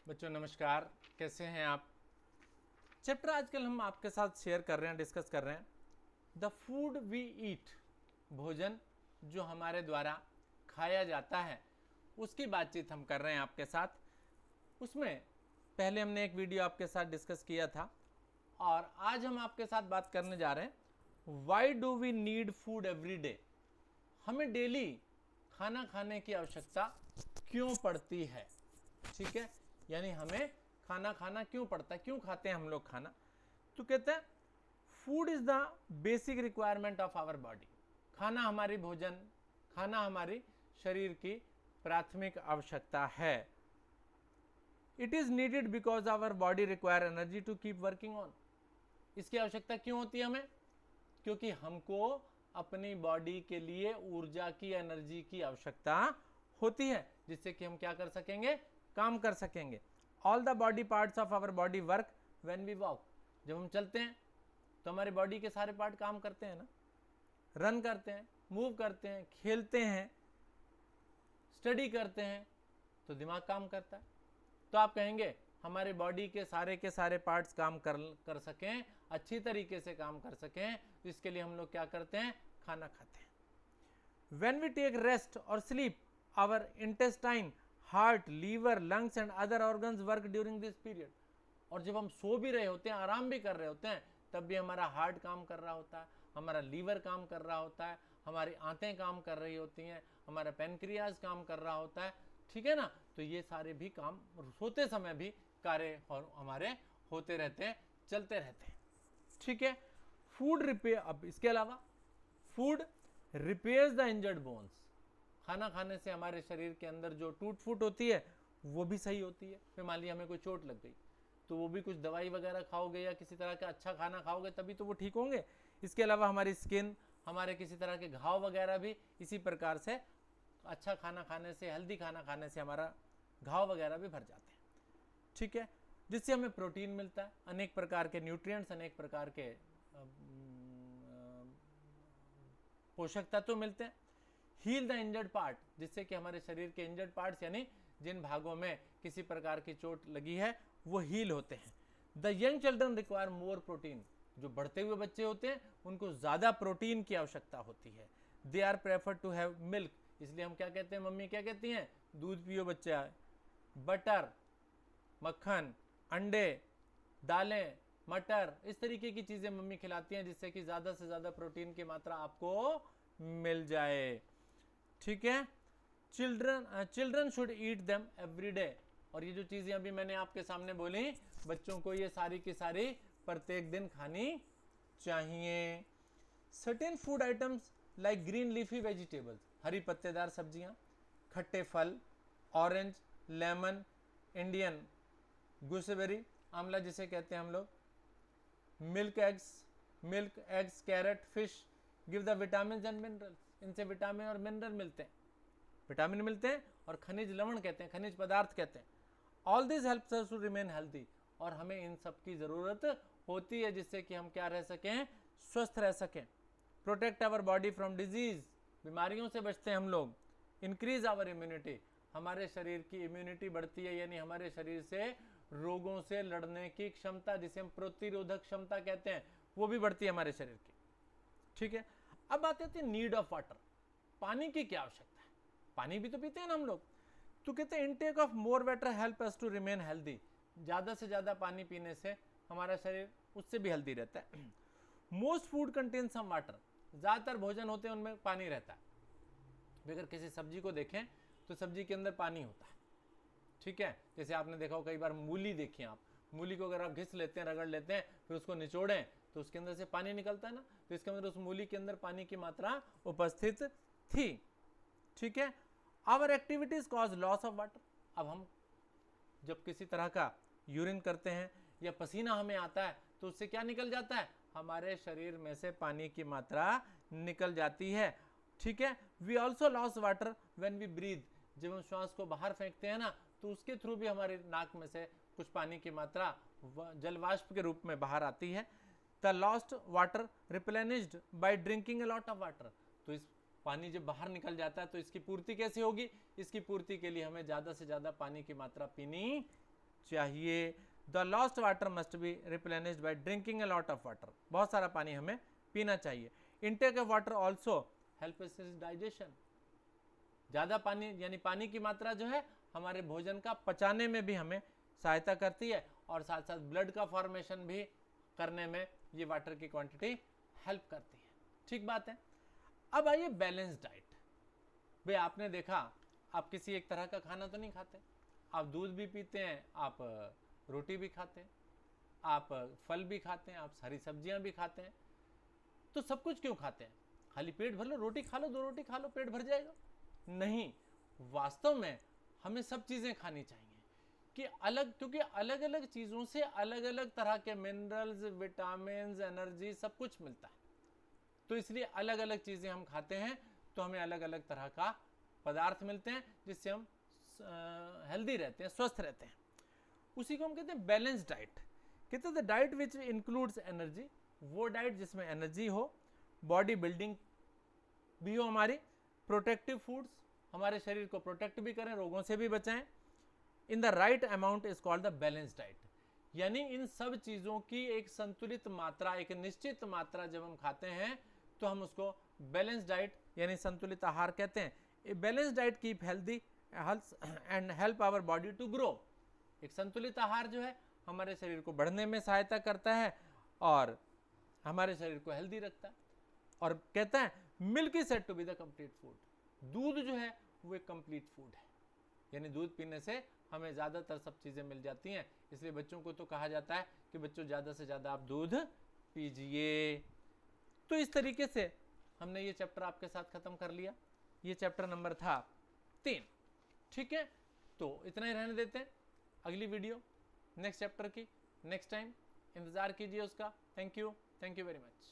बच्चों नमस्कार, कैसे हैं आप। चैप्टर आजकल हम आपके साथ शेयर कर रहे हैं, डिस्कस कर रहे हैं द फूड वी ईट, भोजन जो हमारे द्वारा खाया जाता है उसकी बातचीत हम कर रहे हैं आपके साथ। उसमें पहले हमने एक वीडियो आपके साथ डिस्कस किया था और आज हम आपके साथ बात करने जा रहे हैं why do we need food every day. हमें डेली खाना खाने की आवश्यकता क्यों पड़ती है, ठीक है, यानी हमें खाना खाना क्यों पड़ता है, क्यों खाते हैं हम लोग खाना। तो कहते हैं food is the basic requirement of our body. खाना हमारी भोजन, खाना हमारी शरीर की प्राथमिक आवश्यकता है। It is needed because our body require energy to keep working on. इसकी आवश्यकता क्यों होती है हमें? क्योंकि हमको अपनी बॉडी के लिए ऊर्जा की, एनर्जी की आवश्यकता होती है, जिससे कि हम क्या कर सकेंगे, काम कर सकेंगे। All the body parts of our body work when we walk. जब हम चलते हैं तो हमारे बॉडी के सारे पार्ट काम करते हैं ना, रन करते हैं, मूव करते हैं, खेलते हैं, स्टडी करते हैं, तो दिमाग काम करता है। तो आप कहेंगे हमारे बॉडी के सारे पार्ट्स काम कर सकें, अच्छी तरीके से काम कर सकें, इसके लिए हम लोग क्या करते हैं, खाना खाते हैं। व्हेन वी टेक रेस्ट और sleep, our intestine, heart, liver, lungs and other organs work during this period. और जब हम सो भी रहे होते हैं, आराम भी कर रहे होते हैं, तब भी हमारा हार्ट काम कर रहा होता है, हमारा लीवर काम कर रहा होता है, हमारी आंतें काम कर रही होती हैं, हमारा पेनक्रियाज काम कर रहा होता है, ठीक है ना। तो ये सारे भी काम सोते समय भी कार्य हमारे होते रहते हैं, चलते रहते हैं, ठीक है। फूड रिपेयर, अब इसके अलावा food repairs the injured bones. खाना खाने से हमारे शरीर के अंदर जो टूट फूट होती है वो भी सही होती है। फिर मान लिया हमें कोई चोट लग गई तो वो भी कुछ दवाई वगैरह खाओगे या किसी तरह का अच्छा खाना खाओगे तभी तो वो ठीक होंगे। इसके अलावा हमारी स्किन, हमारे किसी तरह के घाव वगैरह भी इसी प्रकार से अच्छा खाना खाने से, हेल्दी खाना खाने से हमारा घाव वगैरह भी भर जाते हैं, ठीक है, जिससे हमें प्रोटीन मिलता है, अनेक प्रकार के न्यूट्रिएंट्स, अनेक प्रकार के पोषक तत्व मिलते हैं। हील द इंजर्ड पार्ट, जिससे कि हमारे शरीर के इंजर्ड पार्ट्स यानी जिन भागों में किसी प्रकार की चोट लगी है वो हील होते हैं। The young children require more protein, जो बढ़ते हुए बच्चे होते हैं उनको ज़्यादा प्रोटीन की आवश्यकता होती है। They are prefer to have milk, इसलिए हम क्या कहते हैं, मम्मी क्या कहती हैं, दूध पियो बच्चा। बटर, मक्खन, अंडे, दालें, मटर, इस तरीके की चीज़ें मम्मी खिलाती हैं जिससे कि ज़्यादा से ज़्यादा प्रोटीन की मात्रा आपको मिल जाए, ठीक है। Children should eat them every day. और ये जो चीज़ें अभी मैंने आपके सामने बोली, बच्चों को ये सारी की सारी प्रत्येक दिन खानी चाहिए। Certain food items like green leafy vegetables, हरी पत्तेदार सब्जियां, खट्टे फल, ऑरेंज, लेमन, इंडियन गूसेबेरी, आंवला जिसे कहते हैं हम लोग, milk eggs, carrot, fish give the vitamin and minerals. इनसे विटामिन और मिनरल मिलते हैं, विटामिन मिलते हैं और खनिज लवण कहते हैं, खनिज पदार्थ कहते हैं। All this helps us to remain healthy, और हमें इन सब की ज़रूरत होती है जिससे कि हम क्या रह सकें, स्वस्थ रह सकें। Protect our body from disease, बीमारियों से बचते हैं हम लोग। इंक्रीज आवर इम्यूनिटी, हमारे शरीर की इम्यूनिटी बढ़ती है, यानी हमारे शरीर से रोगों से लड़ने की क्षमता, जिसे हम प्रतिरोधक क्षमता कहते हैं, वो भी बढ़ती है हमारे शरीर की, ठीक है। अब बात आती है नीड ऑफ वाटर, पानी की क्या आवश्यकता है, पानी भी तो पीते हैं ना हम लोग। तो कहते हैं intake of more water help us to remain healthy, ज़्यादा से ज़्यादा पानी पीने से हमारा शरीर उससे भी हेल्दी रहता है। Most food contain some water, ज़्यादातर भोजन होते हैं उनमें पानी रहता है। अगर किसी सब्जी को देखें तो सब्जी के अंदर पानी होता है, ठीक है। जैसे आपने देखा हो कई बार मूली देखिए आप, मूली को अगर आप घिस लेते हैं, रगड़ लेते हैं, फिर उसको निचोड़ें तो उसके अंदर से पानी निकलता है ना, तो इसके अंदर उस मूली के अंदर पानी की मात्रा उपस्थित थी, ठीक है। Our activities cause loss of water, अब हम जब किसी तरह का यूरिन करते हैं या पसीना हमें आता है तो उससे क्या निकल जाता है, हमारे शरीर में से पानी की मात्रा निकल जाती है, ठीक है। We also loss water when we breathe, जब हम श्वास को बाहर फेंकते हैं ना तो उसके थ्रू भी हमारे नाक में से कुछ पानी की मात्रा जलवाष्प के रूप में बाहर आती है। The lost water replenished by drinking a lot of water, तो इस पानी जब बाहर निकल जाता है तो इसकी पूर्ति कैसे होगी, इसकी पूर्ति के लिए हमें ज़्यादा से ज़्यादा पानी की मात्रा पीनी चाहिए। The lost water must be replenished by drinking a lot of water, बहुत सारा पानी हमें पीना चाहिए। Intake of water also help us in digestion, ज़्यादा पानी यानी पानी की मात्रा जो है हमारे भोजन का पचाने में भी हमें सहायता करती है, और साथ साथ ब्लड का फॉर्मेशन भी करने में ये वाटर की क्वांटिटी हेल्प करती है। ठीक बात है। अब आइए बैलेंस डाइट। भाई आपने देखा, आप किसी एक तरह का खाना तो नहीं खाते, आप दूध भी पीते हैं, आप रोटी भी खाते हैं, आप फल भी खाते हैं, आप हरी सब्जियां भी खाते हैं, तो सब कुछ क्यों खाते हैं? खाली पेट भर लो, रोटी खा लो, 2 रोटी खा लो, पेट भर जाएगा? नहीं, वास्तव में हमें सब चीज़ें खानी चाहिए कि क्योंकि अलग अलग चीज़ों से अलग अलग तरह के मिनरल्स, विटामिन, एनर्जी सब कुछ मिलता है। तो इसलिए अलग अलग चीज़ें हम खाते हैं तो हमें अलग अलग तरह का पदार्थ मिलते हैं, जिससे हम हेल्दी रहते हैं, स्वस्थ रहते हैं। उसी को हम कहते हैं बैलेंस डाइट। कहते हैं the diet which includes energy, वो डाइट जिसमें एनर्जी हो, बॉडी बिल्डिंग भी हो हमारी, प्रोटेक्टिव फूड्स, हमारे शरीर को प्रोटेक्ट भी करें, रोगों से भी बचाएं, in the right amount is called the balance diet. यानी इन सब चीज़ों की एक संतुलित मात्रा, एक निश्चित मात्रा जब हम खाते हैं तो हम उसको बैलेंस डाइट यानी संतुलित आहार कहते हैं। A balance diet keep healthy and help our body to grow. एक संतुलित आहार जो है हमारे शरीर को बढ़ने में सहायता करता है और हमारे शरीर को हेल्दी रखता है। और कहता है milk is said to be the complete food, दूध जो है वो एक कंप्लीट फूड है, यानी दूध पीने से हमें ज़्यादातर सब चीज़ें मिल जाती हैं। इसलिए बच्चों को तो कहा जाता है कि बच्चों ज़्यादा से ज़्यादा आप दूध पीजिए। तो इस तरीके से हमने ये चैप्टर आपके साथ ख़त्म कर लिया। ये चैप्टर नंबर था 3। ठीक है, तो इतना ही रहने देते हैं। अगली वीडियो नेक्स्ट चैप्टर की नेक्स्ट टाइम इंतज़ार कीजिए उसका। Thank you very much.